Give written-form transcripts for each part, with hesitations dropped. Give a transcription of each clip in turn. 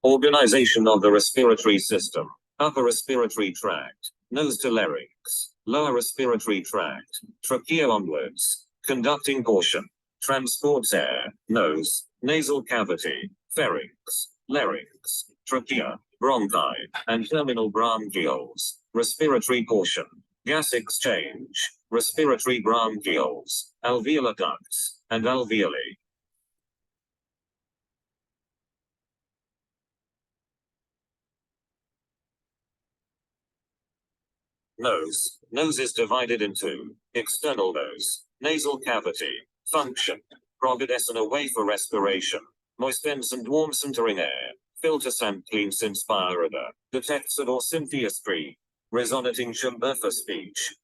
Organization of the respiratory system. Upper respiratory tract, nose to larynx. Lower respiratory tract, trachea onwards. Conducting portion. Transports air, nose, nasal cavity, pharynx, larynx, trachea, bronchi, and terminal bronchioles. Respiratory portion. Gas exchange, respiratory bronchioles, alveolar ducts, and alveoli. Nose. Nose is divided into external nose, nasal cavity, function, providescent away for respiration, moistens and warms entering air, filters and cleans inspirada, detects or synthias free, resonating chamber for speech.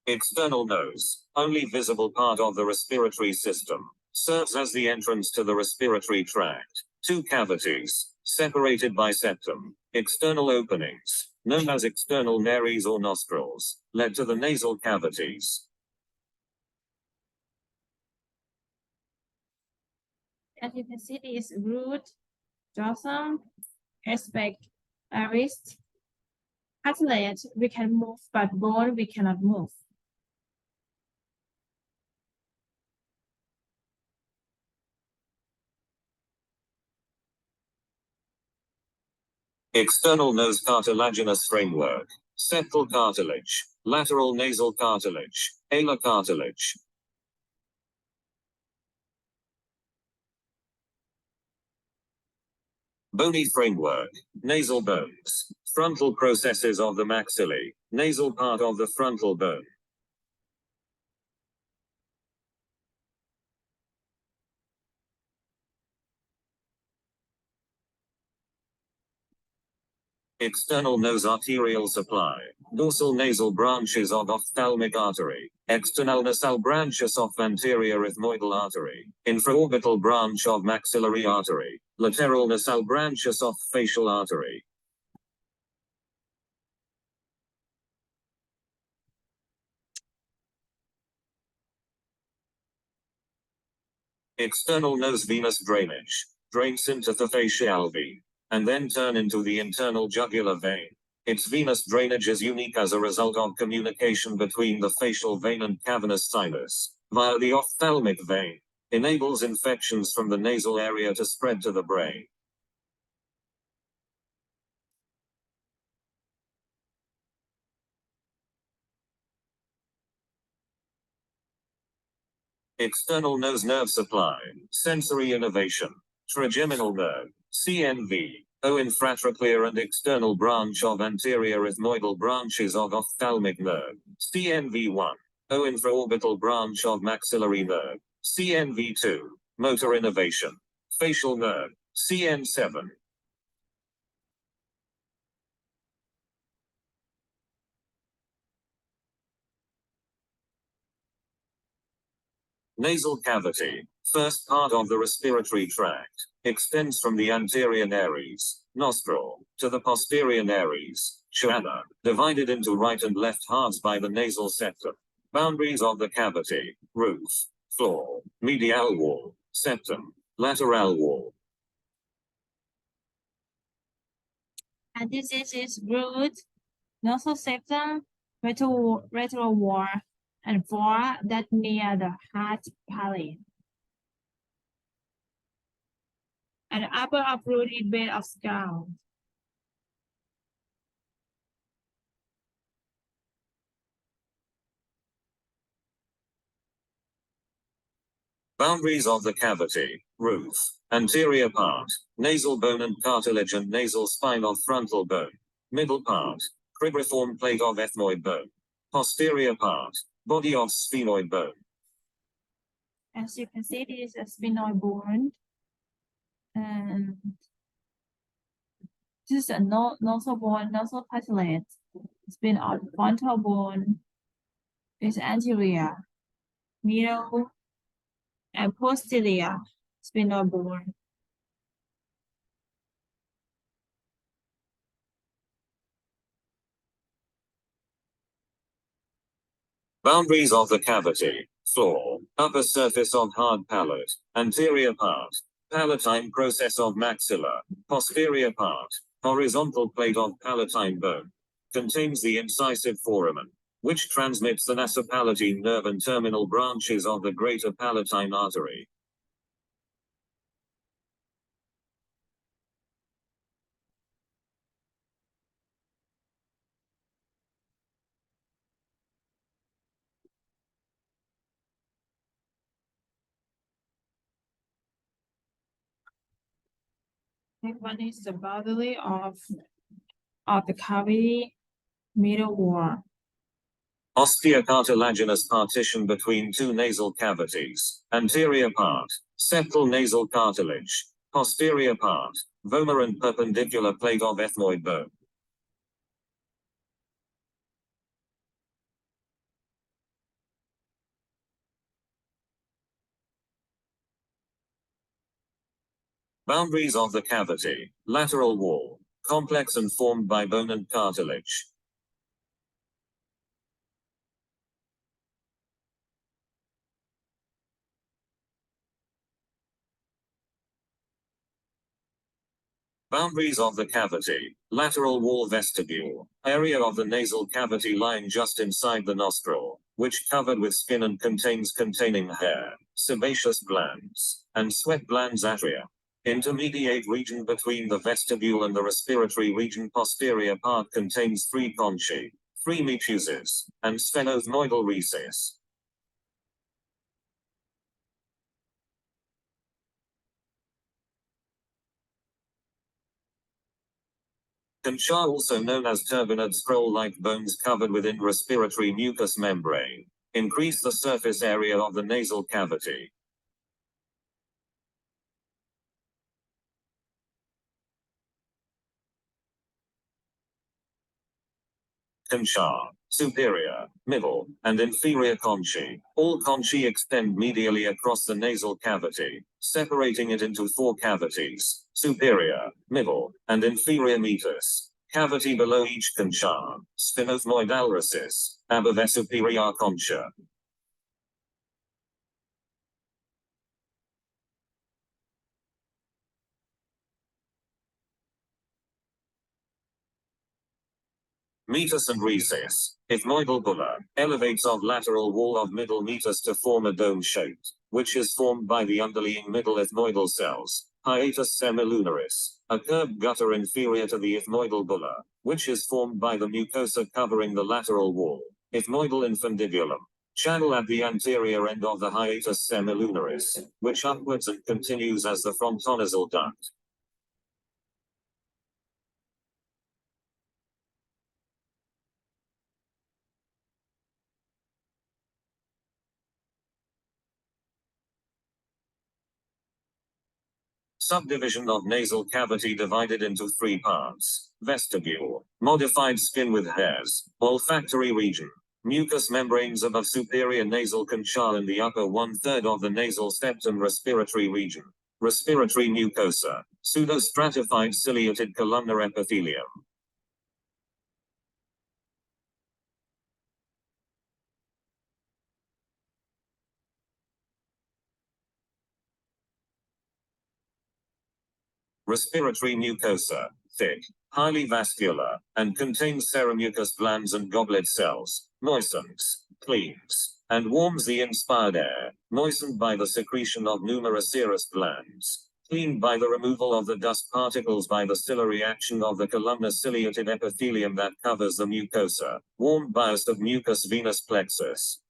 External nose, only visible part of the respiratory system, serves as the entrance to the respiratory tract. Two cavities, separated by septum, external openings, known as external nares or nostrils, led to the nasal cavities. As you can see, this root, dorsum, aspect, iris, cartilage, we can move, but bone we cannot move. External nose cartilaginous framework, septal cartilage, lateral nasal cartilage, alar cartilage. Bony framework, nasal bones, frontal processes of the maxillae, nasal part of the frontal bone. External nose arterial supply, dorsal nasal branches of ophthalmic artery, external nasal branches of anterior ethmoidal artery, infraorbital branch of maxillary artery, lateral nasal branches of facial artery. External nose venous drainage, drains into the facial vein, and then turn into the internal jugular vein. Its venous drainage is unique as a result of communication between the facial vein and cavernous sinus, via the ophthalmic vein, enables infections from the nasal area to spread to the brain. External nose nerve supply, sensory innervation, trigeminal nerve, CNV, O infratrachlear and external branch of anterior ethmoidal branches of ophthalmic nerve, CNV1, O infraorbital branch of maxillary nerve, CNV2, motor innervation, facial nerve, CN7. Nasal cavity, first part of the respiratory tract, extends from the anterior nares, nostril, to the posterior nares, choana, divided into right and left halves by the nasal septum. Boundaries of the cavity, roof, floor, medial wall, septum, lateral wall. And this is its root, nasal septum, retral wall, and floor that near the heart palate. And upper uprooted bed of skull. Boundaries of the cavity, roof, anterior part, nasal bone and cartilage and nasal spine of frontal bone, middle part, cribriform plate of ethmoid bone, posterior part, body of sphenoid bone. As you can see, this is a sphenoid bone. And this is a nasal bone, nasal cartilage. Sphenoid frontal bone is anterior, middle, and posterior sphenoid bone. Boundaries of the cavity: floor, upper surface of hard palate, anterior part, palatine process of maxilla, posterior part, horizontal plate of palatine bone. Contains the incisive foramen, which transmits the nasopalatal nerve and terminal branches of the greater palatine artery. Next one is the boundary of the cavity middle wall. Osteocartilaginous partition between two nasal cavities. Anterior part, septal nasal cartilage. Posterior part, vomer and perpendicular plate of ethmoid bone. Boundaries of the cavity: lateral wall, complex and formed by bone and cartilage. Boundaries of the cavity: lateral wall vestibule, area of the nasal cavity lying just inside the nostril, which covered with skin and containing hair, sebaceous glands, and sweat glands atria. Intermediate region between the vestibule and the respiratory region. Posterior part contains 3 conchae, 3 metuses, and sphenoethmoidal recess. Concha, also known as turbinate scroll-like bones covered within respiratory mucous membrane, increase the surface area of the nasal cavity. Concha, superior, middle, and inferior conchae. All conchae extend medially across the nasal cavity, separating it into 4 cavities: superior, middle, and inferior meatus. Cavity below each concha, sphenoethmoidal recess, above a superior concha. Meatus and recess. Ethmoidal bulla elevates of lateral wall of middle meatus to form a dome shape, which is formed by the underlying middle ethmoidal cells, hiatus semilunaris, a curved gutter inferior to the ethmoidal bulla, which is formed by the mucosa covering the lateral wall, ethmoidal infundibulum. Channel at the anterior end of the hiatus semilunaris, which upwards and continues as the frontonasal duct. Subdivision of nasal cavity divided into 3 parts: vestibule, modified skin with hairs, olfactory region, mucous membranes above superior nasal concha in the upper 1/3 of the nasal septum. Respiratory region, respiratory mucosa, pseudostratified ciliated columnar epithelium. Respiratory mucosa, thick, highly vascular, and contains seromucous glands and goblet cells, moistens, cleans, and warms the inspired air, moistened by the secretion of numerous serous glands, cleaned by the removal of the dust particles by the ciliary action of the columnar ciliated epithelium that covers the mucosa, warmed by a submucous venous plexus.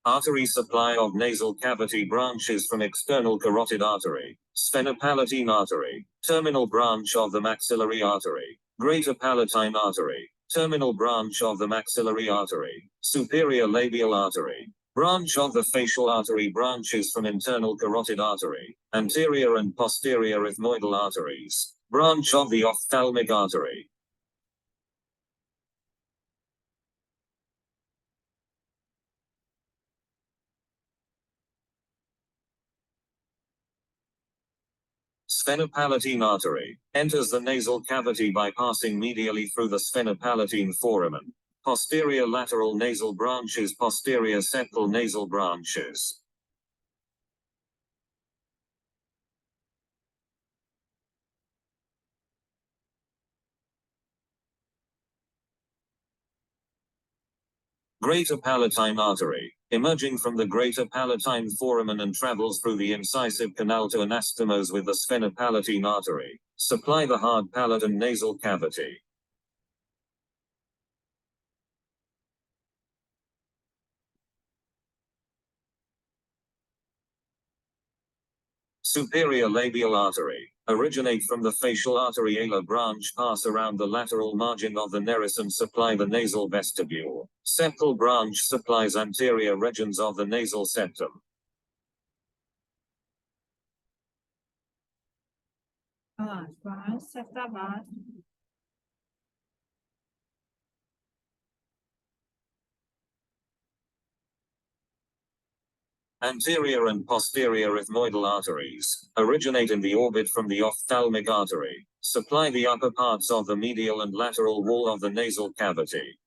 Artery supply of nasal cavity branches from external carotid artery, sphenopalatine artery, terminal branch of the maxillary artery, greater palatine artery, terminal branch of the maxillary artery, superior labial artery, branch of the facial artery. Branches from internal carotid artery, anterior and posterior ethmoidal arteries, branch of the ophthalmic artery. Sphenopalatine artery enters the nasal cavity by passing medially through the sphenopalatine foramen. Posterior lateral nasal branches, posterior septal nasal branches. Greater palatine artery, emerging from the greater palatine foramen and travels through the incisive canal to anastomose with the sphenopalatine artery, supply the hard palate and nasal cavity. Superior labial artery, originate from the facial artery alar branch, pass around the lateral margin of the nares and supply the nasal vestibule. Septal branch supplies anterior regions of the nasal septum. Anterior and posterior ethmoidal arteries originate in the orbit from the ophthalmic artery, supply the upper parts of the medial and lateral wall of the nasal cavity.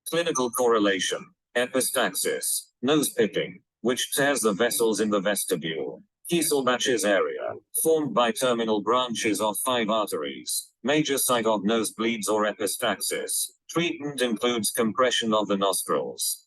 Clinical correlation, epistaxis, nose picking, which tears the vessels in the vestibule. Kieselbach's area, formed by terminal branches of 5 arteries, major site of nosebleeds or epistaxis. Treatment includes compression of the nostrils.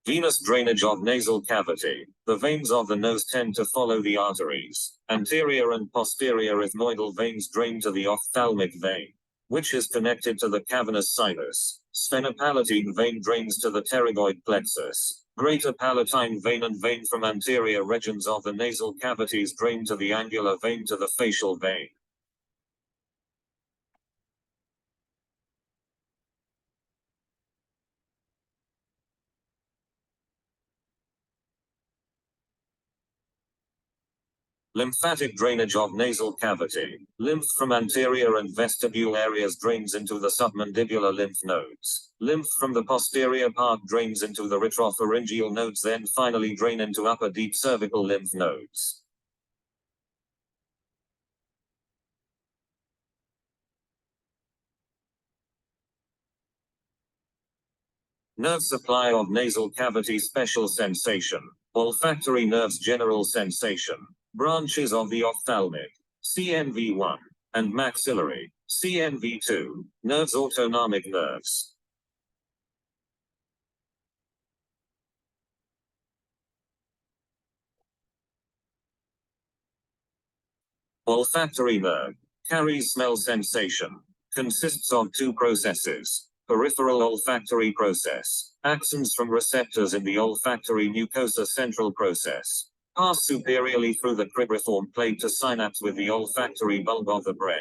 Venous drainage of nasal cavity. The veins of the nose tend to follow the arteries. Anterior and posterior ethmoidal veins drain to the ophthalmic vein, which is connected to the cavernous sinus. Sphenopalatine vein drains to the pterygoid plexus. Greater palatine vein and vein from anterior regions of the nasal cavities drain to the angular vein to the facial vein. Lymphatic drainage of nasal cavity. Lymph from anterior and vestibule areas drains into the submandibular lymph nodes. Lymph from the posterior part drains into the retropharyngeal nodes, then finally drain into upper deep cervical lymph nodes. Nerve supply of nasal cavity. Special sensation. Olfactory nerves. General sensation. Branches of the ophthalmic, CNV1, and maxillary, CNV2, nerves. Autonomic nerves. Olfactory nerve carries smell sensation, consists of 2 processes. Peripheral olfactory process, axons from receptors in the olfactory mucosa. Central process, pass superiorly through the cribriform plate to synapse with the olfactory bulb of the brain.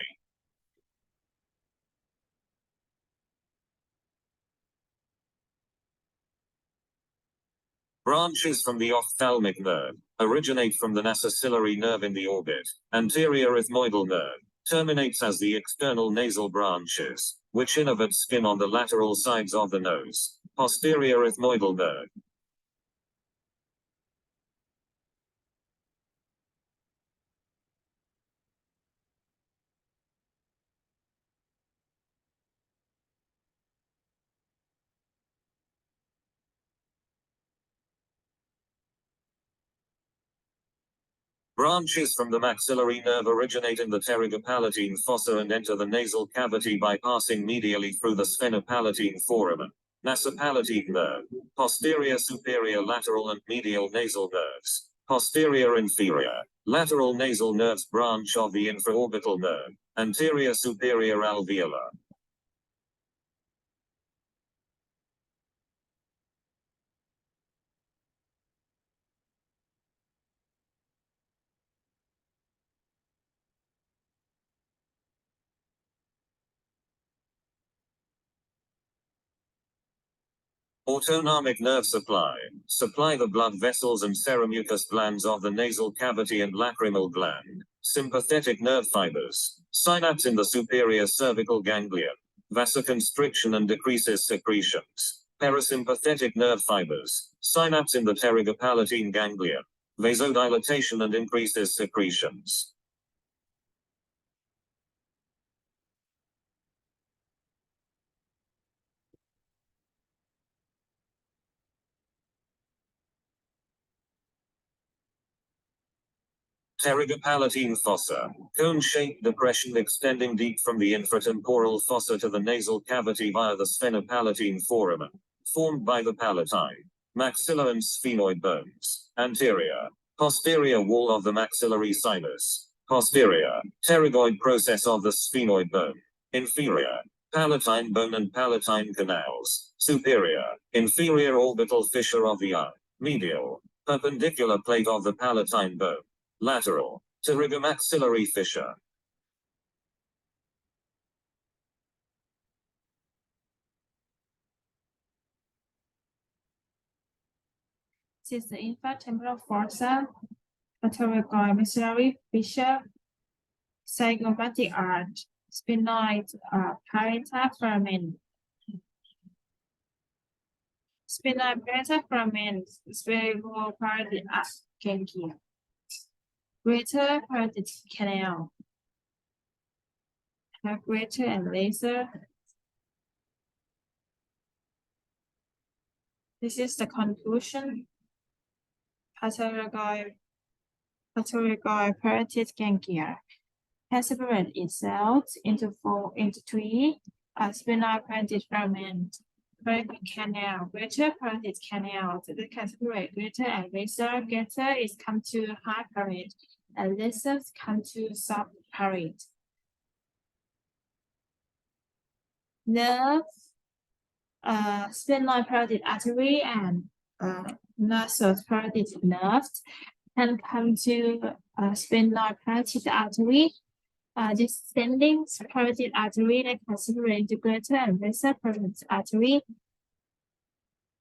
Branches from the ophthalmic nerve originate from the nasociliary nerve in the orbit. Anterior ethmoidal nerve terminates as the external nasal branches, which innervate skin on the lateral sides of the nose. Posterior ethmoidal nerve. Branches from the maxillary nerve originate in the pterygopalatine fossa and enter the nasal cavity by passing medially through the sphenopalatine foramen. Nasopalatine nerve, posterior, superior, lateral and medial nasal nerves. Posterior inferior, lateral nasal nerves. Branch of the infraorbital nerve. Anterior superior alveolar. Autonomic nerve supply. Supply the blood vessels and ceremucous glands of the nasal cavity and lacrimal gland. Sympathetic nerve fibers. Synapse in the superior cervical ganglion. Vasoconstriction and decreases secretions. Parasympathetic nerve fibers. Synapse in the pterygopalatine ganglion. Vasodilatation and increases secretions. Pterygopalatine fossa, cone-shaped depression extending deep from the infratemporal fossa to the nasal cavity via the sphenopalatine foramen, formed by the palatine, maxilla and sphenoid bones, anterior, posterior wall of the maxillary sinus, posterior, pterygoid process of the sphenoid bone, inferior, palatine bone and palatine canals, superior, inferior orbital fissure of the eye, medial, perpendicular plate of the palatine bone, lateral, pterygomaxillary fissure. This is the infratemporal fossa, pterygoid maxillary fissure, zygomatic arch, sphenoid parietal foramen. Sphenoid parietal foramen, spherical parietal ganglia. Greater parietal canal. Have greater and lesser. This is the conclusion. Pterygoid parietal ganglia can separate itself into three sphenoid parietal foramen. Parietal canal, greater parietal canal. That can separate greater and lesser. Greater is come to high parietal, and lesser come to soft parietal. Nerve, sphenoid parietal artery and nasal parietal nerves can come to sphenoid parietal artery. Descending parietal artery that can separate into greater and lesser parietal artery.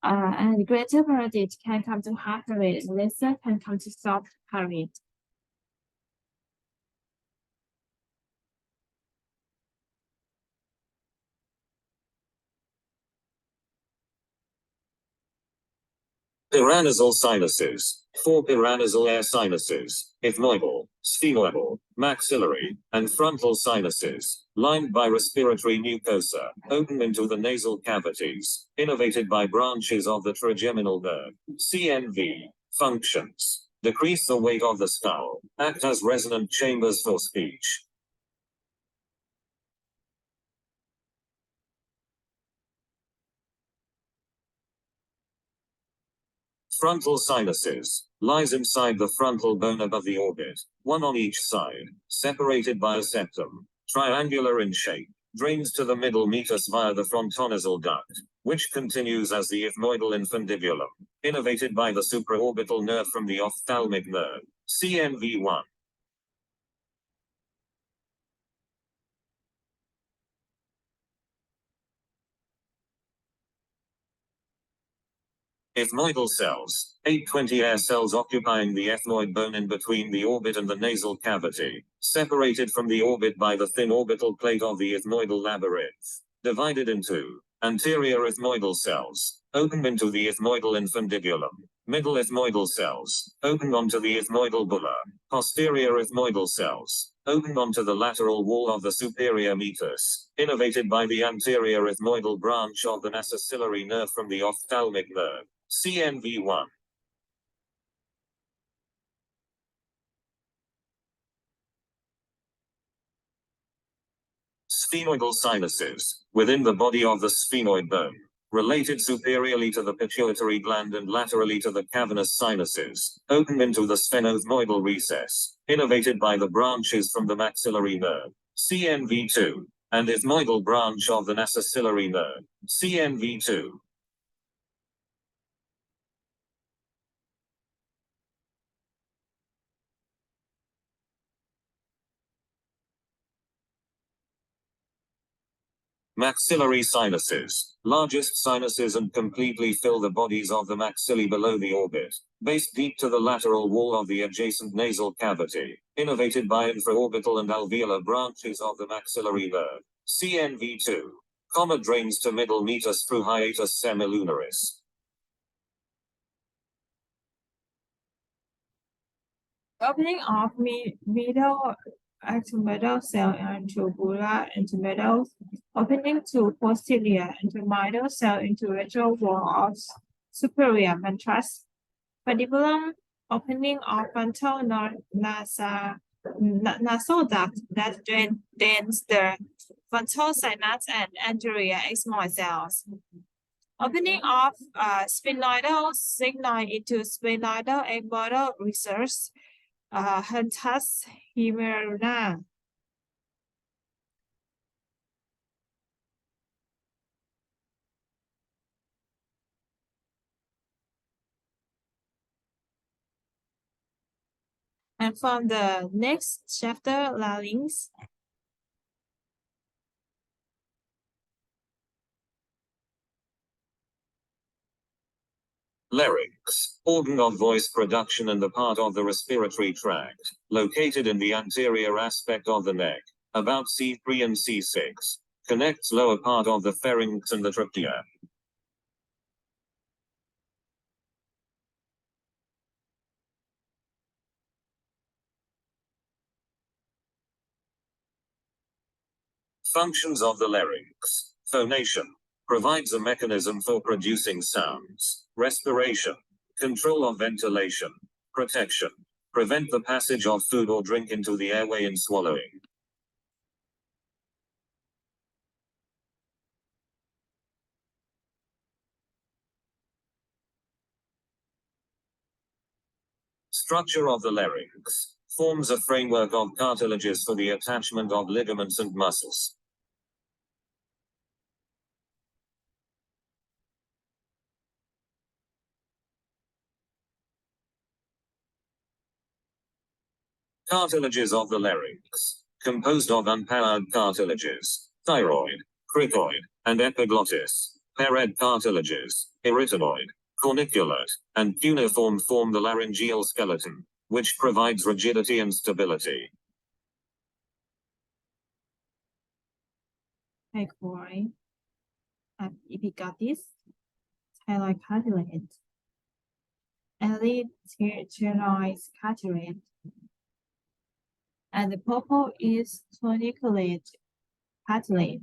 And greater parietal can come to high parietal, lesser can come to soft parietal. Paranasal sinuses. 4 paranasal air sinuses, ethmoidal, sphenoidal, maxillary, and frontal sinuses, lined by respiratory mucosa, open into the nasal cavities, innervated by branches of the trigeminal nerve. CNV. Functions. Decrease the weight of the skull, act as resonant chambers for speech. Frontal sinuses, lies inside the frontal bone above the orbit, one on each side, separated by a septum, triangular in shape, drains to the middle meatus via the frontonasal duct, which continues as the ethmoidal infundibulum, innervated by the supraorbital nerve from the ophthalmic nerve, CNV1. Ethmoidal cells, 820 air cells occupying the ethmoid bone in between the orbit and the nasal cavity, separated from the orbit by the thin orbital plate of the ethmoidal labyrinth, divided into anterior ethmoidal cells, open into the ethmoidal infundibulum, middle ethmoidal cells, open onto the ethmoidal bulla, posterior ethmoidal cells, open onto the lateral wall of the superior meatus, innervated by the anterior ethmoidal branch of the nasociliary nerve from the ophthalmic nerve, CNV1. Sphenoidal sinuses, within the body of the sphenoid bone, related superiorly to the pituitary gland and laterally to the cavernous sinuses, open into the sphenoethmoidal recess, innervated by the branches from the maxillary nerve, CNV2, and ethmoidal branch of the nasociliary nerve, CNV2. Maxillary sinuses, largest sinuses and completely fill the bodies of the maxillae below the orbit, base deep to the lateral wall of the adjacent nasal cavity, innervated by infraorbital and alveolar branches of the maxillary nerve, CNV2, comma drains to middle meatus through hiatus semilunaris. Opening of middle intermiddle cell into bulla intermiddle, opening to posterior intermiddle cell into radial wall of superior ventrus, pedibulum, opening of frontal nasal duct that drains the frontal sinus and anterior ethmoid cells. Opening of sphenoidal sigmoid into sphenoidal aortal recess, Huntus humerina. And from the next chapter, larynx. Larynx, organ of voice production and the part of the respiratory tract, located in the anterior aspect of the neck, about C3 and C6, connects lower part of the pharynx and the trachea. Functions of the larynx. Phonation. Provides a mechanism for producing sounds. Respiration. Control of ventilation. Protection. Prevent the passage of food or drink into the airway in swallowing. Structure of the larynx. Forms a framework of cartilages for the attachment of ligaments and muscles. Cartilages of the larynx, composed of unpaired cartilages, thyroid, cricoid, and epiglottis. Paired cartilages, arytenoid, corniculate, and cuneiform form the laryngeal skeleton, which provides rigidity and stability. Cricoid, epiglottis, thyroid cartilage, erythenoid cartilage, and the purple is corniculate cartilage.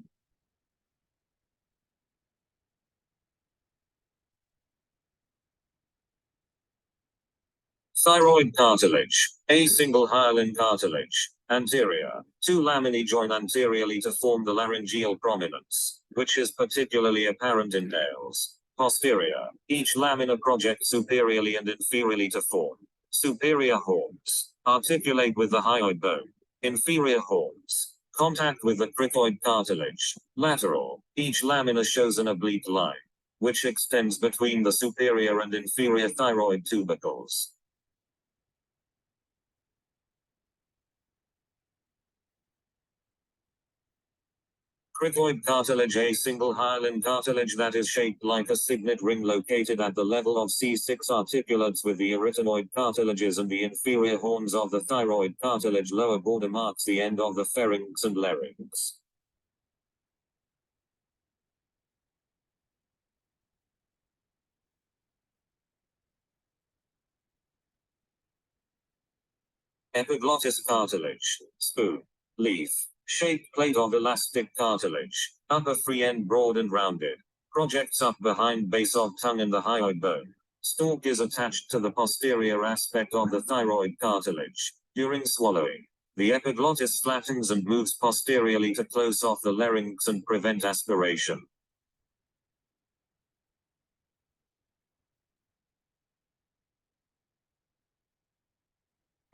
Thyroid cartilage, a single hyaline cartilage, anterior. Two laminae join anteriorly to form the laryngeal prominence, which is particularly apparent in males. Posterior, each lamina projects superiorly and inferiorly to form superior horns, articulate with the hyoid bone. Inferior horns, contact with the cricoid cartilage. Lateral, each lamina shows an oblique line, which extends between the superior and inferior thyroid tubercles. Cricoid cartilage, a single hyaline cartilage that is shaped like a signet ring located at the level of C6, articulates with the arytenoid cartilages and the inferior horns of the thyroid cartilage. Lower border marks the end of the pharynx and larynx. Epiglottis cartilage, spoon, leaf, shaped plate of elastic cartilage, upper free end broad and rounded, projects up behind base of tongue and the hyoid bone. Stalk is attached to the posterior aspect of the thyroid cartilage. During swallowing, the epiglottis flattens and moves posteriorly to close off the larynx and prevent aspiration.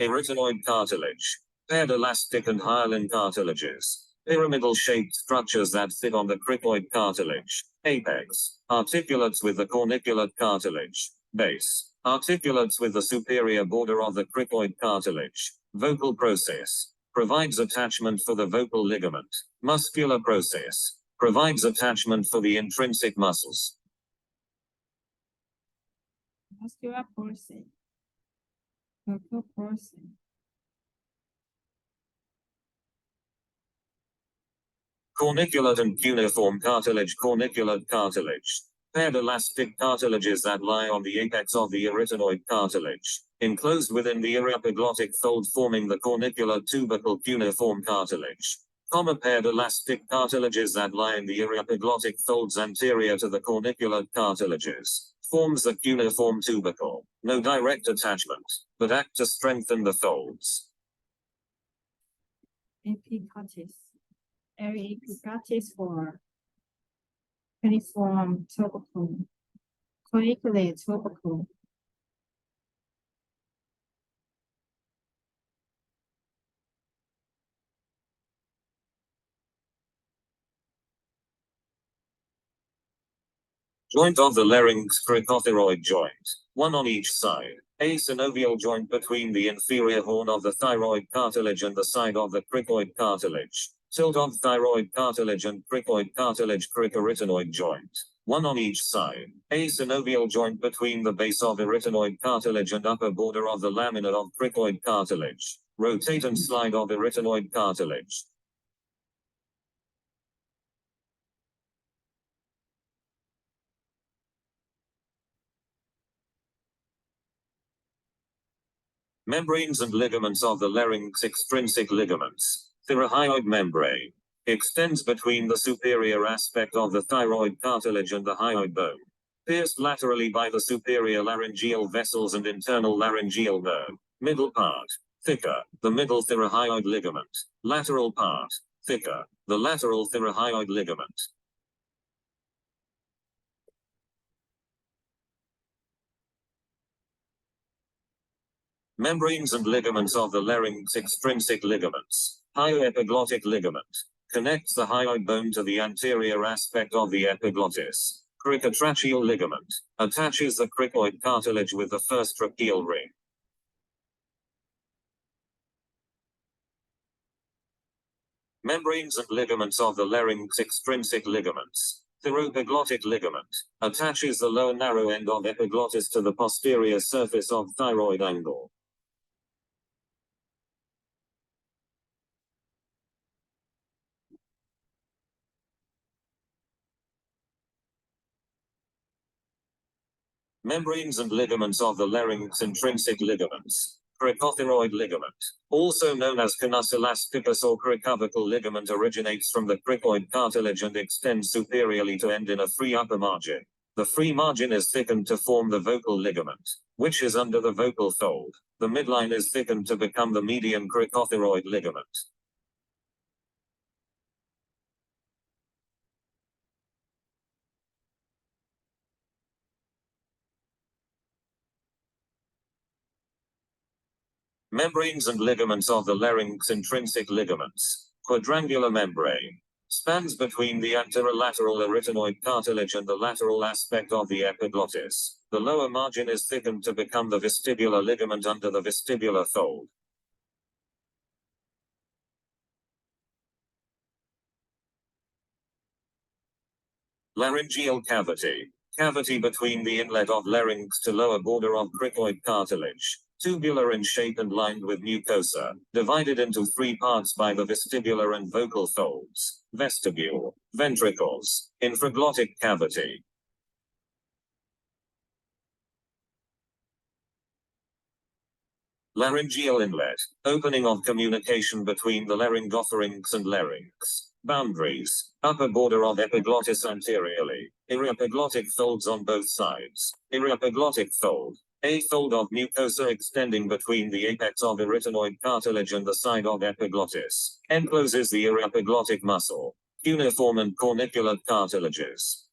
Arytenoid cartilage, paired elastic and hyaline cartilages, pyramidal shaped structures that sit on the cricoid cartilage. Apex, articulates with the corniculate cartilage. Base, articulates with the superior border of the cricoid cartilage. Vocal process, provides attachment for the vocal ligament. Muscular process, Provides attachment for the intrinsic muscles. Muscular portion. Vocal portion. Corniculate and cuneiform cartilage. Corniculate cartilage. Paired elastic cartilages that lie on the apex of the arytenoid cartilage, enclosed within the iriapoglottic fold, forming the cornicular tubercle. Cuneiform cartilage. Paired elastic cartilages that lie in the iriapoglottic folds anterior to the corniculate cartilages, forms the cuneiform tubercle. No direct attachment, but act to strengthen the folds. Epiglottis. Epiglottis for cuneiform tubercle. Corniculate tubercle. Joint of the larynx. Cricothyroid joint, one on each side. A synovial joint between the inferior horn of the thyroid cartilage and the side of the cricoid cartilage. Tilt of thyroid cartilage and cricoid cartilage. Cricoarytenoid joint, one on each side. A synovial joint between the base of arytenoid cartilage and upper border of the lamina of cricoid cartilage. Rotate and slide of arytenoid cartilage. Membranes and ligaments of the larynx. Extrinsic ligaments. Thyrohyoid membrane. Extends between the superior aspect of the thyroid cartilage and the hyoid bone. Pierced laterally by the superior laryngeal vessels and internal laryngeal nerve. Middle part. Thicker. The middle thyrohyoid ligament. Lateral part. Thicker. The lateral thyrohyoid ligament. Membranes and ligaments of the larynx. Extrinsic ligaments. Hyoepiglottic ligament. Connects the hyoid bone to the anterior aspect of the epiglottis. Cricotracheal ligament. Attaches the cricoid cartilage with the first tracheal ring. Membranes and ligaments of the larynx. Extrinsic ligaments. Thyroepiglottic ligament. Attaches the lower narrow end of epiglottis to the posterior surface of thyroid angle. Membranes and ligaments of the larynx. Intrinsic ligaments. Cricothyroid ligament, also known as canus elasticus or cricavical ligament, originates from the cricoid cartilage and extends superiorly to end in a free upper margin. The free margin is thickened to form the vocal ligament, which is under the vocal fold. The midline is thickened to become the median cricothyroid ligament. Membranes and ligaments of the larynx. Intrinsic ligaments. Quadrangular membrane. Spans between the anterolateral arytenoid cartilage and the lateral aspect of the epiglottis. The lower margin is thickened to become the vestibular ligament under the vestibular fold. Laryngeal cavity. Cavity between the inlet of larynx to lower border of cricoid cartilage. Tubular in shape and lined with mucosa, divided into three parts by the vestibular and vocal folds. Vestibule, ventricles, infraglottic cavity. Laryngeal inlet, opening of communication between the laryngopharynx and larynx. Boundaries, upper border of epiglottis anteriorly. Iriapoglottic folds on both sides. Iriapoglottic fold. A fold of mucosa extending between the apex of arytenoid cartilage and the side of epiglottis. Encloses the iriapoglottic muscle. Cuneiform and corniculate cartilages.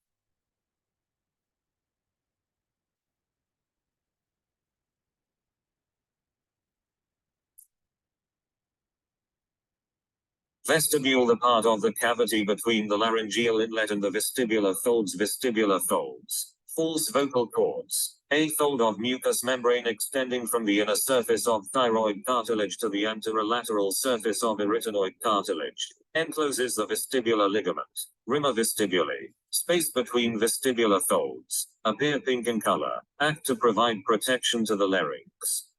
Vestibule, the part of the cavity between the laryngeal inlet and the vestibular folds. Vestibular folds. False vocal cords. A fold of mucous membrane extending from the inner surface of thyroid cartilage to the anterolateral surface of arytenoid cartilage. Encloses the vestibular ligament, rima vestibuli, space between vestibular folds, appear pink in color, act to provide protection to the larynx.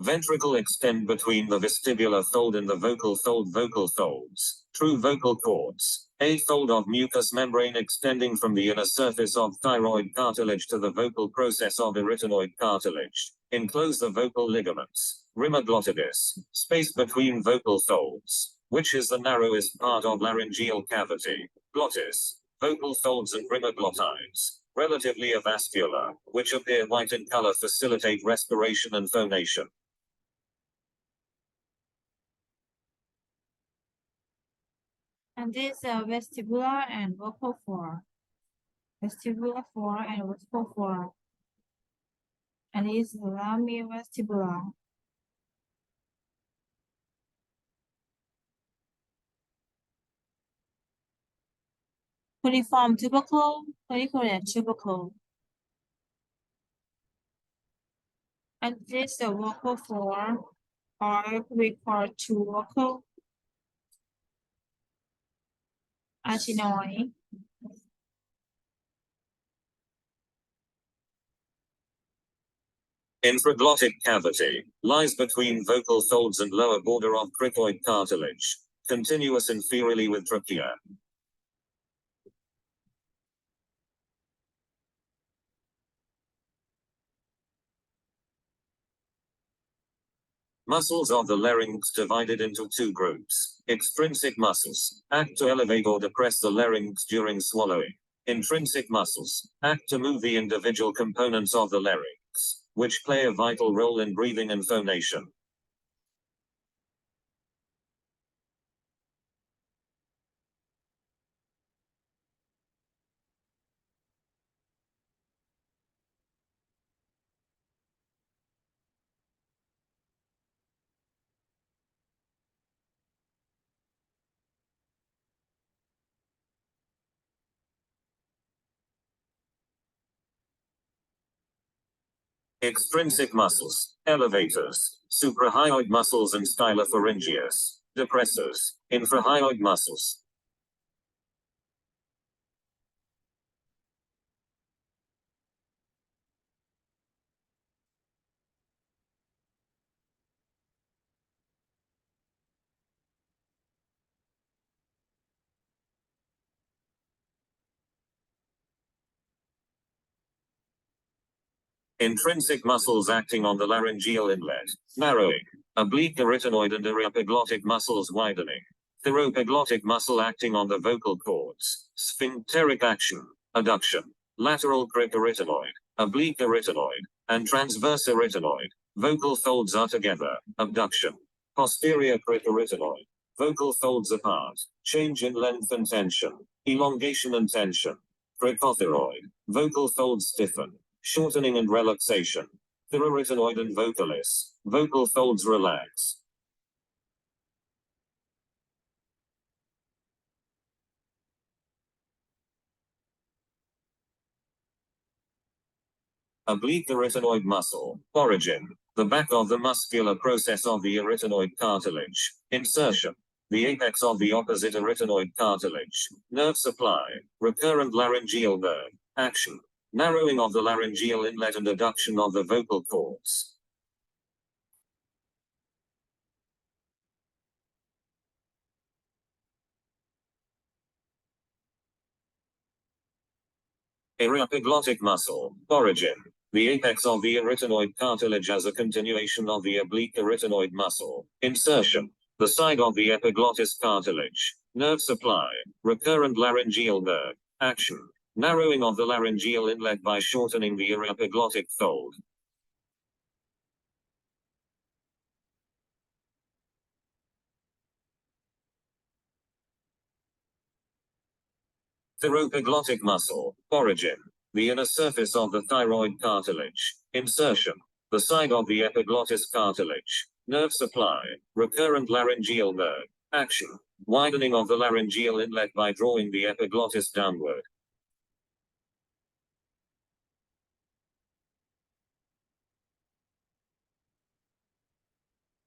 Ventricle extend between the vestibular fold and the vocal fold. Vocal folds, true vocal cords, a fold of mucous membrane extending from the inner surface of thyroid cartilage to the vocal process of arytenoid cartilage, enclose the vocal ligaments, rima glottidis, space between vocal folds, which is the narrowest part of laryngeal cavity, glottis, vocal folds and rima glottides, relatively avascular, which appear white in color, facilitate respiration and phonation. And this is vestibular and vocal fold. Vestibular fold and vocal fold. And this is vestibular. Cuneiform tubercle, cuniculate tubercle. And this is the vocal fold, or we call two vocal arachnoid. Infraglottic cavity lies between vocal folds and lower border of cricoid cartilage, continuous inferiorly with trachea. Muscles of the larynx divided into two groups. Extrinsic muscles act to elevate or depress the larynx during swallowing. Intrinsic muscles act to move the individual components of the larynx, which play a vital role in breathing and phonation. Extrinsic muscles, elevators, suprahyoid muscles and stylopharyngeus, depressors, infrahyoid muscles. Intrinsic muscles acting on the laryngeal inlet, narrowing. Oblique arytenoid and aryepiglottic muscles widening. Thyroepiglottic muscle acting on the vocal cords, sphincteric action, adduction. Lateral cricarytenoid, oblique arytenoid, and transverse arytenoid. Vocal folds are together, abduction. Posterior cricarytenoid, vocal folds apart, change in length and tension, elongation and tension. Cricothyroid, vocal folds stiffen, shortening and relaxation. Thyroarytenoid and vocalis, vocal folds relax. Oblique arytenoid muscle, origin, the back of the muscular process of the arytenoid cartilage, insertion, the apex of the opposite arytenoid cartilage, nerve supply, recurrent laryngeal nerve, action, narrowing of the laryngeal inlet and adduction of the vocal cords. Aryepiglottic muscle, origin, the apex of the arytenoid cartilage as a continuation of the oblique arytenoid muscle, insertion, the side of the epiglottis cartilage, nerve supply, recurrent laryngeal nerve, action, narrowing of the laryngeal inlet by shortening the aryepiglottic fold. Thyroepiglottic muscle, origin, the inner surface of the thyroid cartilage, insertion, the side of the epiglottis cartilage, nerve supply, recurrent laryngeal nerve, action, widening of the laryngeal inlet by drawing the epiglottis downward.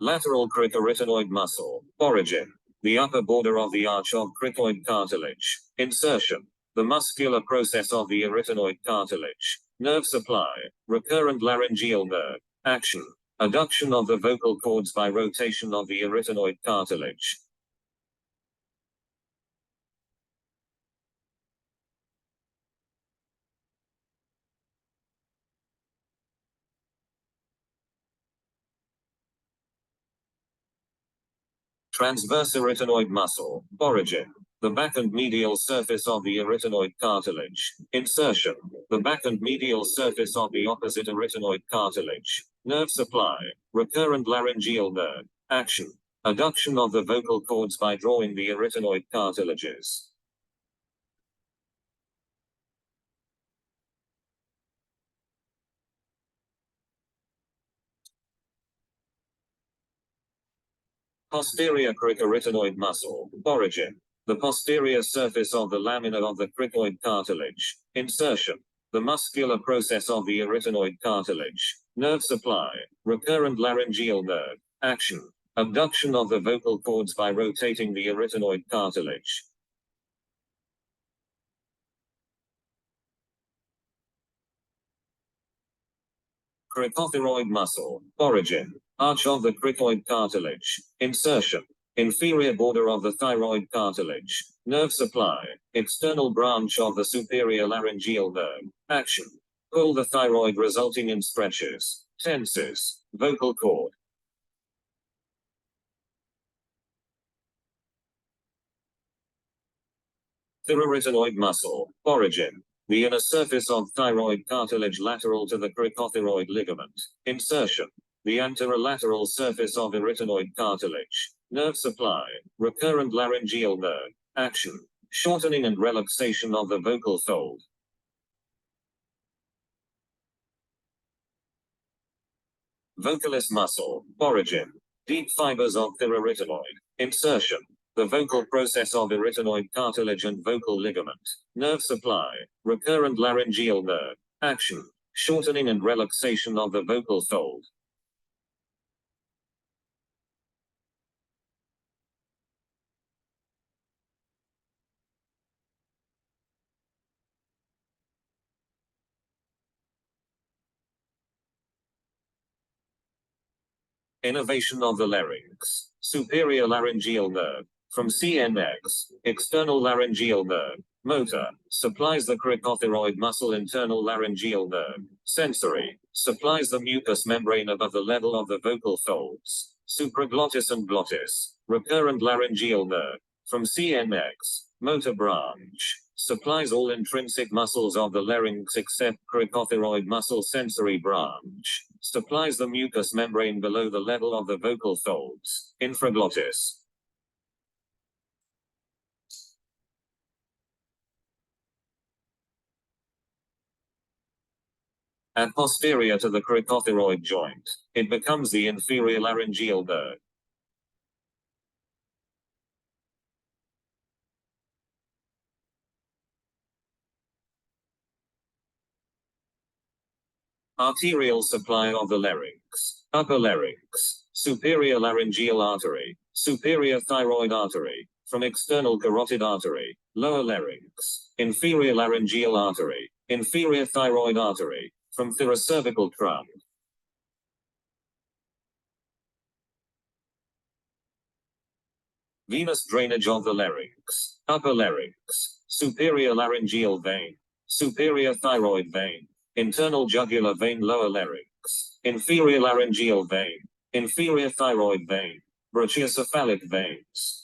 Lateral cricoarytenoid muscle. Origin. The upper border of the arch of cricoid cartilage. Insertion. The muscular process of the arytenoid cartilage. Nerve supply. Recurrent laryngeal nerve. Action. Adduction of the vocal cords by rotation of the arytenoid cartilage. Transverse arytenoid muscle. Origin. The back and medial surface of the arytenoid cartilage. Insertion. The back and medial surface of the opposite arytenoid cartilage. Nerve supply. Recurrent laryngeal nerve. Action. Adduction of the vocal cords by drawing the arytenoid cartilages. Posterior cricoarytenoid muscle. Origin. The posterior surface of the lamina of the cricoid cartilage. Insertion. The muscular process of the arytenoid cartilage. Nerve supply. Recurrent laryngeal nerve. Action. Abduction of the vocal cords by rotating the arytenoid cartilage. Cricothyroid muscle. Origin. Arch of the cricoid cartilage. Insertion. Inferior border of the thyroid cartilage. Nerve supply. External branch of the superior laryngeal nerve. Action. Pull the thyroid resulting in stretches, tenses, vocal cord. Thyroarytenoid muscle. Origin. The inner surface of thyroid cartilage lateral to the cricothyroid ligament. Insertion. The anterolateral surface of arytenoid cartilage. Nerve supply. Recurrent laryngeal nerve. Action. Shortening and relaxation of the vocal fold. Vocalis muscle. Origin. Deep fibers of thyroarytenoid. Insertion. The vocal process of arytenoid cartilage and vocal ligament. Nerve supply. Recurrent laryngeal nerve. Action. Shortening and relaxation of the vocal fold. Innervation of the larynx. Superior laryngeal nerve. From CNX, external laryngeal nerve. Motor, supplies the cricothyroid muscle. Internal laryngeal nerve. Sensory, supplies the mucous membrane above the level of the vocal folds. Supraglottis and glottis, recurrent laryngeal nerve. From CNX, motor branch, supplies all intrinsic muscles of the larynx except cricothyroid muscle. Sensory branch, supplies the mucous membrane below the level of the vocal folds. Infraglottis. And posterior to the cricothyroid joint, it becomes the inferior laryngeal nerve. Arterial supply of the larynx. Upper larynx. Superior laryngeal artery. Superior thyroid artery. From external carotid artery. Lower larynx. Inferior laryngeal artery. Inferior thyroid artery. From thoracervical trunk. Venous drainage of the larynx. Upper larynx. Superior laryngeal vein. Superior thyroid vein. Internal jugular vein. Lower larynx. Inferior laryngeal vein. Inferior thyroid vein. Brachiocephalic veins.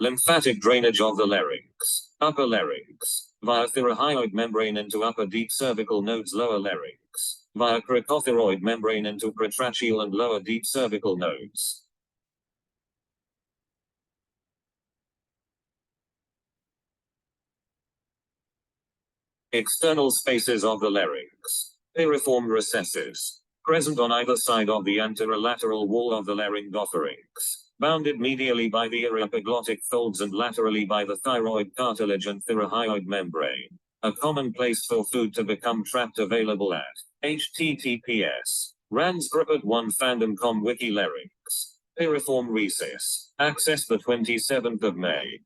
Lymphatic drainage of the larynx. Upper larynx. Via thyroid membrane into upper deep cervical nodes. Lower larynx. Via cricothyroid membrane into pretracheal and lower deep cervical nodes. External spaces of the larynx. Piriform recesses. Present on either side of the anterolateral wall of the laryngopharynx. Bounded medially by the epiglottic folds and laterally by the thyroid cartilage and thyroid membrane. A common place for food to become trapped available at https randscript1fandom.com wiki larynx. Piriform recess. Access the 27th of May.